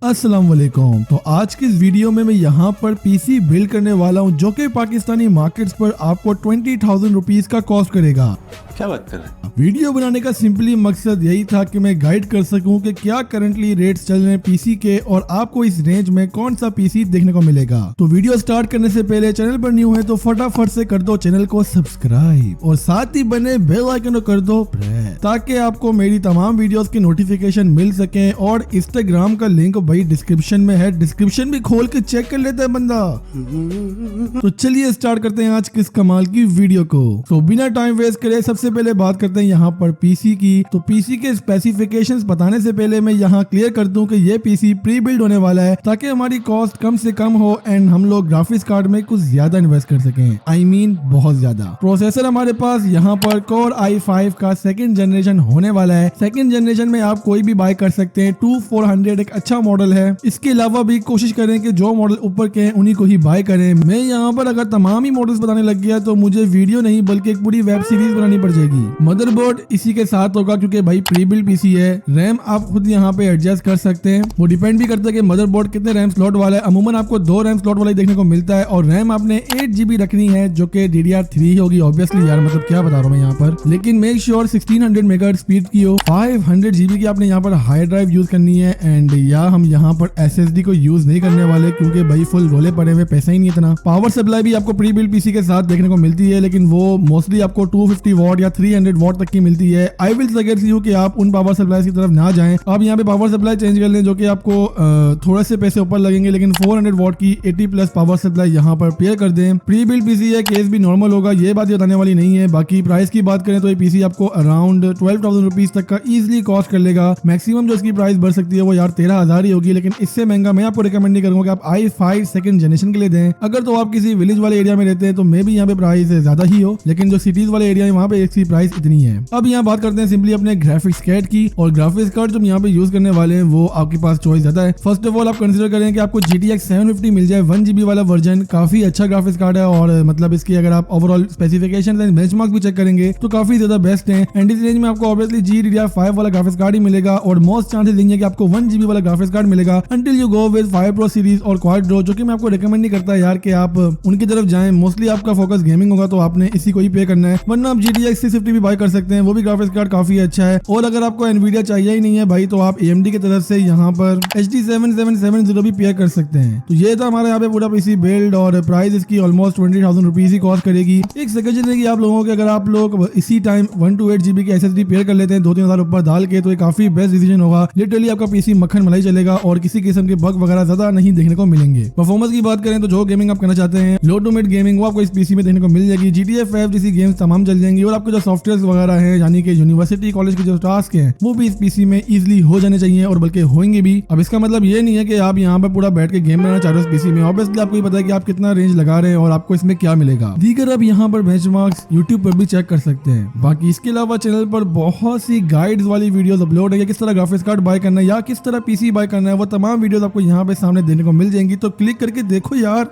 अस्सलाम-ओ-अलैकुम। तो आज की इस वीडियो में मैं यहाँ पर पीसी बिल्ड करने वाला हूँ जो कि पाकिस्तानी मार्केट्स पर आपको 20,000 रुपीज का कॉस्ट करेगा। क्या बात कर रहे हैं? वीडियो बनाने का सिंपली मकसद यही था कि मैं गाइड कर सकूं कि क्या करंटली रेट्स चल रहे हैं पीसी के और आपको इस रेंज में कौन सा पीसी देखने को मिलेगा। तो वीडियो स्टार्ट करने से पहले चैनल पर न्यू है तो फटाफट से कर दो चैनल को सब्सक्राइब और साथ ही बने बेल आइकन को कर दो प्रेस ताकि आपको मेरी तमाम वीडियोस की नोटिफिकेशन मिल सके। और इंस्टाग्राम का लिंक भाई डिस्क्रिप्शन में है, डिस्क्रिप्शन भी खोल के चेक कर लेता है बंदा। तो चलिए स्टार्ट करते हैं आज किस कमाल की वीडियो को। तो बिना टाइम वेस्ट करे सबसे पहले बात करते हैं यहाँ पर पीसी की। तो पीसी के स्पेसिफिकेशंस बताने से पहले मैं यहाँ क्लियर कर दूं कि ये पीसी प्री बिल्ड होने वाला है ताकि हमारी कॉस्ट कम से कम हो एंड हम लोग ग्राफिक्स कार्ड में कुछ ज्यादा इन्वेस्ट कर सकें। I mean बहुत ज्यादा। प्रोसेसर हमारे पास यहाँ पर Core i5 का सेकंड जनरेशन होने वाला है। सेकंड जनरेशन में आप कोई भी बाय कर सकते हैं। 2400 एक अच्छा मॉडल है। इसके अलावा भी कोशिश करें कि जो मॉडल ऊपर के हैं उन्हीं को ही बाय करें। मैं यहाँ पर अगर तमाम ही मॉडल्स बताने लग गया तो मुझे वीडियो नहीं बल्कि एक पूरी वेब सीरीज बनानी पड़ जाएगी। मदरबोर्ड इसी के साथ होगा क्योंकि भाई प्री बिल्ड पीसी है। रैम आप खुद यहाँ पे एडजस्ट कर सकते हैं, वो डिपेंड भी करता है कि मदरबोर्ड कितने रैम स्लॉट वाला है। अमूमन आपको 2 रैम स्लॉट वाला ही देखने को मिलता है और रैम आपने 8 GB रखनी है जो कि DDR3 ही होगी। ऑब्वियसली यार मतलब क्या बता रहा हूँ मैं यहाँ पर, लेकिन मेक श्योर 1600 मेगाहर्ट्ज स्पीड की हो। 500 GB की आपने यहाँ पर हाई ड्राइव यूज करनी है एंड या हम यहाँ पर SSD को यूज नहीं करने वाले क्योंकि भाई फुल रोले पड़े हुए, पैसा ही नहीं इतना। पावर सप्लाई भी आपको प्री बिल्ड पीसी के साथ देखने को मिलती है लेकिन वो मोस्टली आपको 250 वॉट या 300 वॉट तक की मिलती है। आई विल सजेस्ट यू कि आप उन पावर सप्लाई की तरफ ना जाएं। आप यहाँ पे पावर सप्लाई चेंज कर लें जो कि आपको थोड़े से पैसे ऊपर लगेंगे, लेकिन 400 वॉट की 80 प्लस पावर सप्लाई यहाँ पर पेयर कर दें। प्री बिल्ड पीसी है, केस भी नॉर्मल होगा, ये बात बताने वाली नहीं है। बाकी प्राइस की बात करें तो ये पीसी आपको अराउंड 12,000 रुपीज तक का इजिली कॉस्ट कर लेगा। मैक्सिमम जो इसकी प्राइस बढ़ सकती है वो यार 13,000 ही होगी, लेकिन इससे महंगा मैं आपको रिकमेंड नहीं करूंगा कि आप i5 सेकंड जनरेशन के लिए दें। अगर तो आप किसी विलेज वाले एरिया में रहते हैं तो मे भी यहाँ पे प्राइस ज्यादा ही हो, लेकिन जो सिटीज वाले एरिया है वहाँ पे इसकी प्राइस इतनी है। अब यहाँ बात करते हैं सिंपली अपने ग्राफिक्स कार्ड की। और ग्राफिक्स कार्ड जो हम यहाँ पे यूज करने वाले हैं वो आपके पास चॉइस ज्यादा है। फर्स्ट ऑफ ऑल आप कंसीडर करें कि आपको GTX 750 मिल जाए 1 GB वाला वर्जन। काफी अच्छा ग्राफिक्स कार्ड है और मतलब इसकी अगर आप ओवरऑल स्पेसिफिकेशन एंड बेंचमार्क भी चेक करेंगे तो काफी ज्यादा बेस्ट है। एंड इस रेंज में आपको ऑब्वियसली GDDR5 वाला ग्राफिक्स कार्ड ही मिलेगा और मोस्ट चांसेस यही है कि आपको 1 GB वाला ग्राफिक्स कार्ड मिलेगा until you go with 5 Pro series और क्वाड्रो, जो कि मैं आपको रिकमेंड नहीं करता यार कि आप उनकी तरफ जाएं। मोस्टली आपका फोकस गेमिंग होगा तो आपने इसी को ही पे करना है, वरना आप GTX 650 भी बाय कर सकते हैं, वो भी ग्राफिक्स कार्ड काफी अच्छा है। और अगर आपको एनवीडिया चाहिए ही नहीं है भाई तो आप AMD की तरफ से यहाँ पर HD 7770 भी पेयर कर सकते हैं। तो ये था हमारा यहाँ पे पूरा पीसी बिल्ड और प्राइस इसकी ऑलमोस्ट 20,000 रुपीज ही कॉस्ट करेगी। एक सजेशन रहेगी आप लोगों के, अगर आप लोग इसी टाइम 128 GB की SSD पेयर कर लेते हैं 2-3 हज़ार ऊपर डाल के तो ये काफी बेस्ट डिसीजन होगा। लिटरली आपका पीसी मक्खन मलाई चलेगा और किसी किस्म के बग वगैरह ज्यादा नहीं देखने को मिलेंगे। परफॉर्मेंस की बात करें तो जो गेमिंग आप करना चाहते हैं लो टू मिड गेमिंग वो आपको इस पीसी में देखने को मिल जाएगी। GTA 5 जैसी गेम्स तमाम चल जाएंगी और आपको जो सॉफ्टवेयर वगैरह है यानी कि यूनिवर्सिटी कॉलेज के जो टास्क हैं वो भी इस पीसी में इजीली हो जाने चाहिए और बल्कि होंगे भी। अब इसका मतलब ये नहीं है कि आप यहाँ पर पूरा बैठ के गेम बनाना चाह रहे हो इस पीसी में। ऑब्वियसली आपको पता है कि आप कितना रेंज लगा रहे हैं और आपको इसमें क्या मिलेगा। दीगर आप यहाँ पर बेंचमार्क्स YouTube पर भी चेक कर सकते हैं। बाकी इसके अलावा चैनल पर बहुत सी गाइड्स वाली वीडियोस अपलोड है, किस तरह ग्राफिक्स कार्ड बाय करना है या किस तरह पीसी बाय करना है, वो तमाम वीडियोस आपको यहाँ पे सामने देने को मिल जाएंगी। तो क्लिक करके देखो यार।